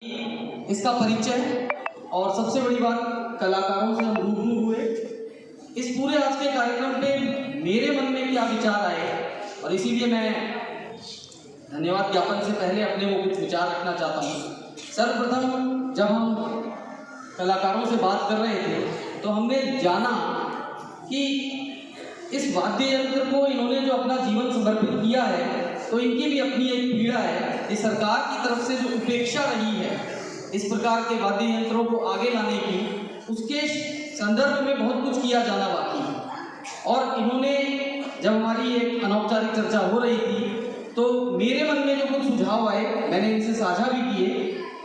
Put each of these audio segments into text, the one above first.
इसका परिचय और सबसे बड़ी बात कलाकारों से हम रूबरू हुए। इस पूरे आज के कार्यक्रम पे मेरे मन में क्या विचार आए और इसीलिए मैं धन्यवाद ज्ञापन से पहले अपने वो कुछ विचार रखना चाहता हूँ। सर्वप्रथम जब हम कलाकारों से बात कर रहे थे तो हमने जाना कि इस वाद्य यंत्र को इन्होंने जो अपना जीवन समर्पित किया है तो इनकी भी अपनी एक पीड़ा है। इस सरकार की तरफ से जो उपेक्षा रही है इस प्रकार के वाद्य यंत्रों को आगे लाने की, उसके संदर्भ में बहुत कुछ किया जाना बाकी है। और इन्होंने जब हमारी एक अनौपचारिक चर्चा हो रही थी तो मेरे मन में जो कुछ सुझाव आए मैंने इनसे साझा भी किए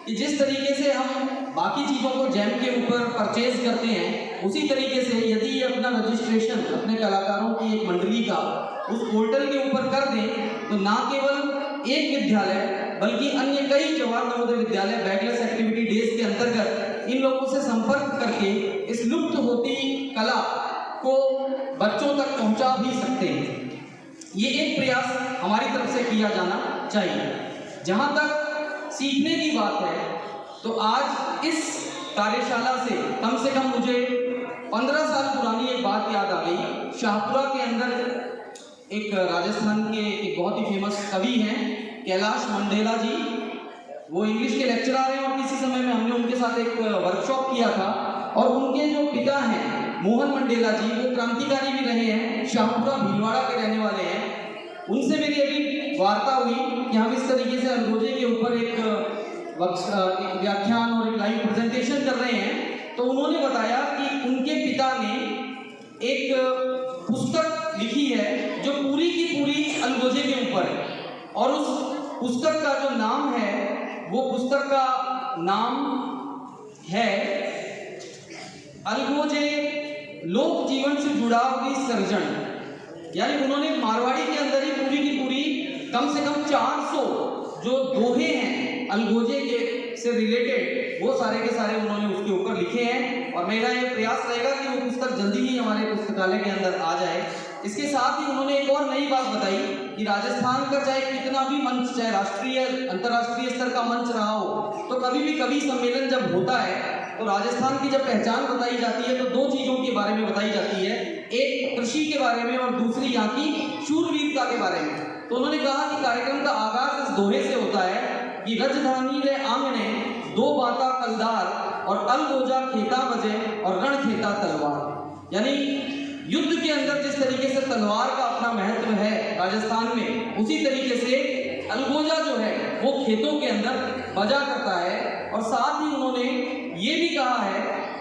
कि जिस तरीके से हम बाकी चीज़ों को जैम के ऊपर परचेज करते हैं उसी तरीके से यदि ये अपना रजिस्ट्रेशन अपने कलाकारों की एक मंडली का उस पोर्टल के ऊपर कर दें तो ना केवल एक विद्यालय बल्कि अन्य कई Jawahar Navodaya Vidyalaya backless activity days के अंतर्गत इन लोगों से संपर्क करके इस लुप्त होती कला को बच्चों तक पहुंचा भी सकते हैं। ये एक प्रयास हमारी तरफ से किया जाना चाहिए। जहाँ तक सीखने की बात है तो आज इस कार्यशाला से कम मुझे 15 साल पुरानी एक बात याद आ गई। शाहपुरा के अंदर एक राजस्थान के एक बहुत ही फेमस कवि हैं कैलाश मंडेला जी, वो इंग्लिश के लेक्चरर हैं और किसी समय में हमने उनके साथ एक वर्कशॉप किया था। और उनके जो पिता हैं मोहन मंडेला जी वो क्रांतिकारी भी रहे हैं, शाहपुरा भीलवाड़ा के रहने वाले हैं। उनसे मेरी अभी वार्ता हुई कि हम इस तरीके से अलगोजे के ऊपर एक व्याख्यान और एक लाइव प्रेजेंटेशन कर रहे हैं। तो उन्होंने बताया कि उनके पिता ने एक पुस्तक लिखी है जो पूरी की पूरी अलगोजे के ऊपर है और उस पुस्तक का जो नाम है वो पुस्तक का नाम है अलगोजे लोक जीवन से जुड़ा हुई सर्जन। यानी उन्होंने मारवाड़ी के अंदर ही पूरी की पूरी कम से कम 400 जो दोहे हैं अलगोजे के से रिलेटेड वो सारे के सारे उन्होंने उसके ऊपर लिखे हैं। और मेरा ये प्रयास रहेगा कि वो पुस्तक जल्दी ही हमारे पुस्तकालय के अंदर आ जाए। इसके साथ ही उन्होंने एक और नई बात बताई कि राजस्थान का चाहे कितना भी मंच, चाहे राष्ट्रीय अंतर्राष्ट्रीय स्तर का मंच रहा हो, तो कभी भी कवि सम्मेलन जब होता है तो राजस्थान की जब पहचान बताई जाती है तो दो चीज़ों के बारे में बताई जाती है, एक कृषि के बारे में और दूसरी यहाँ की शूरवीरता के बारे में। तो उन्होंने कहा कि कार्यक्रम का आगाज इस दोहे से होता है कि रजधानी रे आंगने दो बाता कलदार और अलगोजा खेता बजे और रण खेता तलवार। यानी युद्ध के अंदर जिस तरीके से तलवार का अपना महत्व है राजस्थान में, उसी तरीके से अलगोजा जो है वो खेतों के अंदर बजा करता है। और साथ ही उन्होंने ये भी कहा है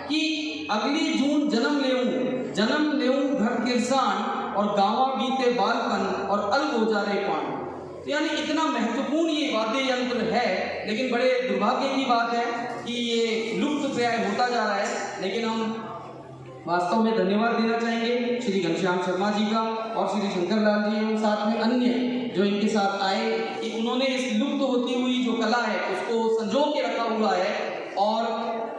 कि अगली जून जन्म लेऊं घर किरसान और गांवा बीते बालपन और अलगोजा रे पान। तो यानी इतना महत्वपूर्ण ये वाद्य यंत्र है, लेकिन बड़े दुर्भाग्य की बात है कि ये लुप्त प्राय होता जा रहा है। लेकिन हम वास्तव में धन्यवाद देना चाहेंगे श्री घनश्याम शर्मा जी का और श्री शंकर लाल जी एवं साथ में अन्य जो इनके साथ आए कि उन्होंने इस लुप्त होती हुई जो कला है उसको संजो के रखा हुआ है। और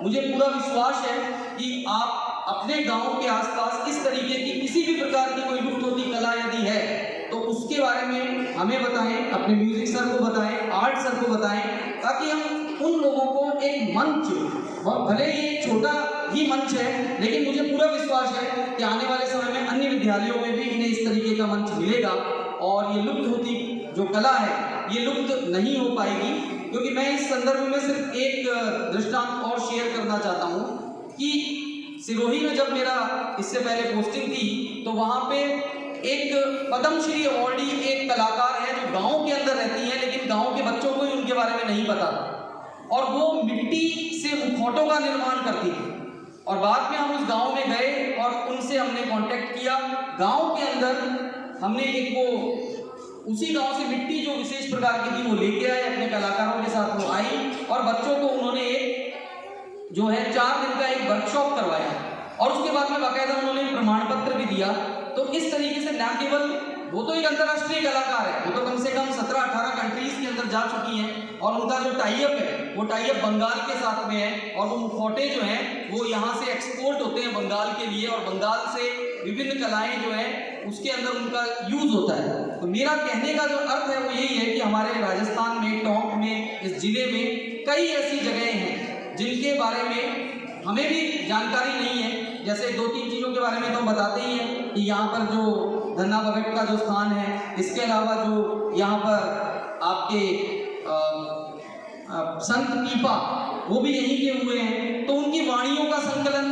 मुझे पूरा विश्वास है कि आप अपने गांव के आसपास इस तरीके की किसी भी प्रकार की कोई लुप्त होती कला यदि है तो उसके बारे में हमें बताएं, अपने म्यूजिक सर को बताएं, आर्ट सर को बताएं, ताकि हम उन लोगों को एक मंच, भले ही एक छोटा ही मंच है लेकिन मुझे पूरा विश्वास है कि आने वाले समय में अन्य विद्यालयों में भी इन्हें इस तरीके का मंच मिलेगा और ये लुप्त होती जो कला है ये लुप्त नहीं हो पाएगी। क्योंकि मैं इस संदर्भ में सिर्फ एक दृष्टांत और शेयर करना चाहता हूँ कि सिरोही में जब मेरा इससे पहले पोस्टिंग थी तो वहाँ पे एक पद्मश्री अवॉर्डी एक कलाकार है जो गांव के अंदर रहती है लेकिन गांव के बच्चों को ही उनके बारे में नहीं पता और वो मिट्टी से मुखौटों का निर्माण करती थी। और बाद में हम उस गांव में गए और उनसे हमने कांटेक्ट किया। गांव के अंदर हमने एक वो उसी गांव से मिट्टी जो विशेष प्रकार की थी वो लेके आए, अपने कलाकारों के साथ वो आई और बच्चों को उन्होंने एक जो है 4 दिन का एक वर्कशॉप करवाया और उसके बाद में बाकायदा उन्होंने प्रमाण पत्र भी दिया। तो इस तरीके से न केवल वो तो एक अंतर्राष्ट्रीय कलाकार है, वो तो कम से कम 17-18 कंट्रीज के अंदर जा चुकी हैं और उनका जो टाइअप है वो टाइअप बंगाल के साथ में है और वो मुखौटे जो हैं वो यहाँ से एक्सपोर्ट होते हैं बंगाल के लिए और बंगाल से विभिन्न कलाएं जो है उसके अंदर उनका यूज होता है। तो मेरा कहने का जो अर्थ है वो यही है कि हमारे राजस्थान में, टोंक में, इस जिले में कई ऐसी जगहें हैं जिनके बारे में हमें भी जानकारी नहीं है। जैसे 2-3 चीज़ों के बारे में तो हम बताते ही हैं कि यहाँ पर जो धन्ना भगत का जो स्थान है, इसके अलावा जो यहाँ पर आपके संत पीपा वो भी यहीं के हुए हैं, तो उनकी वाणियों का संकलन,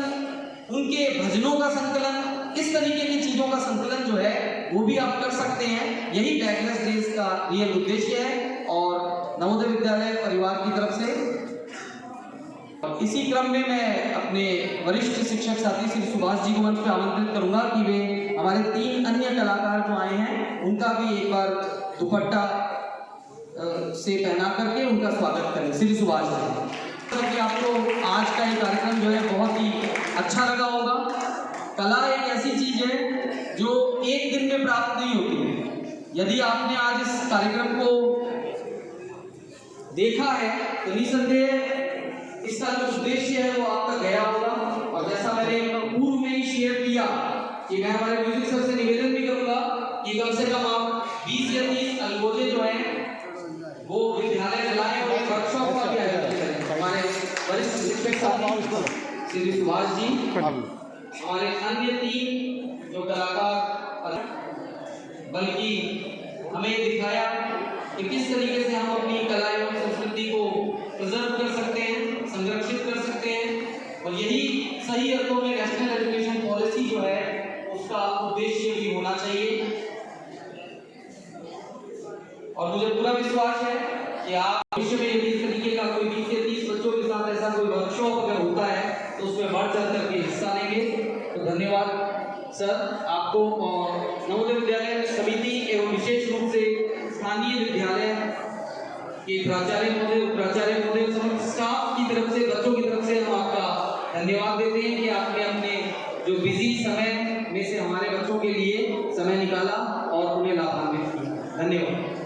उनके भजनों का संकलन, इस तरीके की चीज़ों का संकलन जो है वो भी आप कर सकते हैं। यही बैकलेस डेज का रियल उद्देश्य है और नवोदय विद्यालय परिवार की तरफ से इसी क्रम में मैं अपने वरिष्ठ शिक्षक साथी श्री सुभाष जी को मंच पे आमंत्रित करूंगा कि वे हमारे 3 अन्य कलाकार जो आए हैं उनका भी एक बार दुपट्टा से पहना करके उनका स्वागत करें। श्री सुभाष जी, कि आपको आज का ये कार्यक्रम जो है बहुत ही अच्छा लगा होगा। कला एक ऐसी चीज है जो एक दिन में प्राप्त नहीं होती है। यदि आपने आज इस कार्यक्रम को देखा है तो निसंदेह इसका जो उद्देश्य है वो आपका गया होगा। और जैसा मैंने पूर्व में ही शेयर किया कि मैं हमारे म्यूजिक सर से निवेदन भी करूंगा कि कम से कम आप 20 या 30 अलगोजे जो हैं वो विद्यालय चलाएं और एक वर्कशॉप का भी आयोजन करें। हमारे वरिष्ठ शिक्षक साथी श्री सुभाष जी, हमारे अन्य 3 जो कलाकार, बल्कि हमें दिखाया कि किस तरीके से हम अपनी कला एवं संस्कृति को प्रिजर्व कर सकते हैं, संरक्षित कर सकते हैं। और यही सही अर्थों में नेशनल एजुकेशन पॉलिसी जो है उसका उद्देश्य भी होना चाहिए। और मुझे पूरा विश्वास है कि आप भविष्य में यदि इस तरीके का कोई 20 से 30 बच्चों के साथ ऐसा कोई वर्कशॉप अगर होता है तो उसमें बढ़ चढ़ करके हिस्सा लेंगे। तो धन्यवाद सर आपको। नवोदय विद्यालय समिति एवं विशेष रूप से स्थानीय विद्यालय के प्राचार्य महोदय, उपप्राचार्य महोदय, समस्त स्टाफ की तरफ से, बच्चों की तरफ से हम आपका धन्यवाद देते हैं कि आपने अपने जो बिजी समय में से हमारे बच्चों के लिए समय निकाला और उन्हें लाभान्वित किया। धन्यवाद।